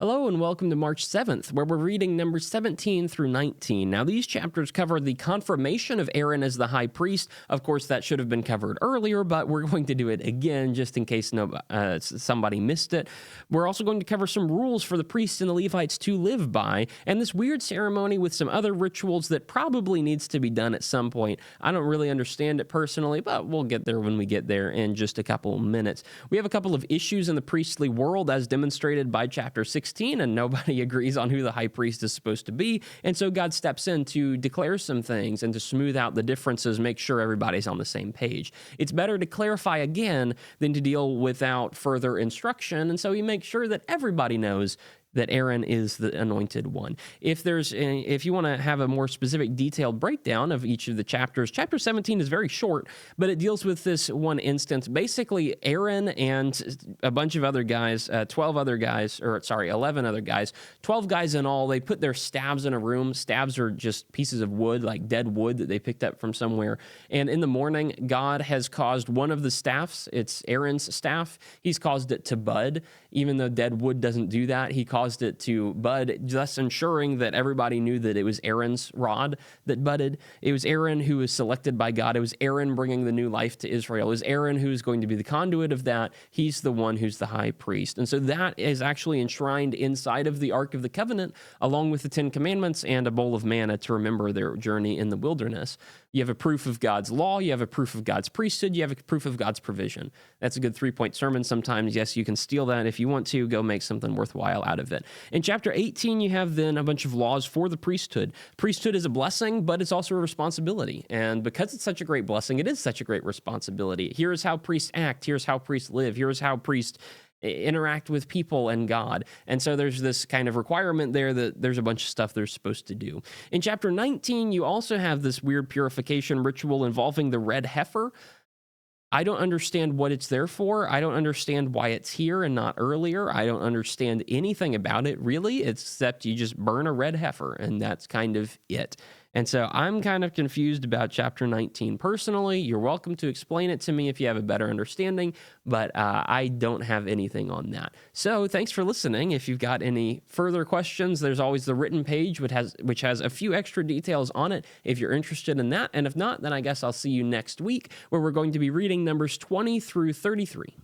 Hello and welcome to March 7th, where we're reading numbers 17 through 19. Now, these chapters cover the confirmation of Aaron as the high priest. Of course, that should have been covered earlier, but we're going to do it again just in case somebody missed it. We're also going to cover some rules for the priests and the Levites to live by, and this weird ceremony with some other rituals that probably needs to be done at some point. I don't really understand it personally, but we'll get there when we get there in just a couple of minutes. We have a couple of issues in the priestly world as demonstrated by chapter 16. And nobody agrees on who the high priest is supposed to be. And so God steps in to declare some things and to smooth out the differences, make sure everybody's on the same page. It's better to clarify again than to deal without further instruction. And so he makes sure that everybody knows that Aaron is the anointed one. If you want to have a more specific detailed breakdown of each of the chapters, chapter 17 is very short, but it deals with this one instance. Basically, Aaron and a bunch of other guys, 11 other guys, 12 guys in all, they put their staves in a room. Staves are just pieces of wood, like dead wood that they picked up from somewhere. And in the morning, God has caused one of the staffs, it's Aaron's staff, he's caused it to bud. Even though dead wood doesn't do that, he caused it to bud, thus ensuring that everybody knew that it was Aaron's rod that budded. It was Aaron who was selected by God. It was Aaron bringing the new life to Israel. It was Aaron who's going to be the conduit of that. He's the one who's the high priest. And so that is actually enshrined inside of the Ark of the Covenant, along with the Ten Commandments and a bowl of manna to remember their journey in the wilderness. You have a proof of God's law. You have a proof of God's priesthood. You have a proof of God's provision. That's a good 3-point sermon sometimes. Yes, you can steal that if you want to. Go make something worthwhile out of it. In chapter 18, you have then a bunch of laws for the priesthood. Priesthood is a blessing, but it's also a responsibility. And because it's such a great blessing, it is such a great responsibility. Here's how priests act. Here's how priests live. Here's how priests interact with people and God. And so there's this kind of requirement there that there's a bunch of stuff they're supposed to do. In chapter 19, you also have this weird purification ritual involving the red heifer. I don't understand what it's there for. I don't understand why it's here and not earlier. I don't understand anything about it, really, except you just burn a red heifer, and that's kind of it. And so I'm kind of confused about chapter 19 personally. You're welcome to explain it to me if you have a better understanding, but I don't have anything on that. So thanks for listening. If you've got any further questions, there's always the written page, which has a few extra details on it if you're interested in that. And if not, then I guess I'll see you next week where we're going to be reading numbers 20 through 33.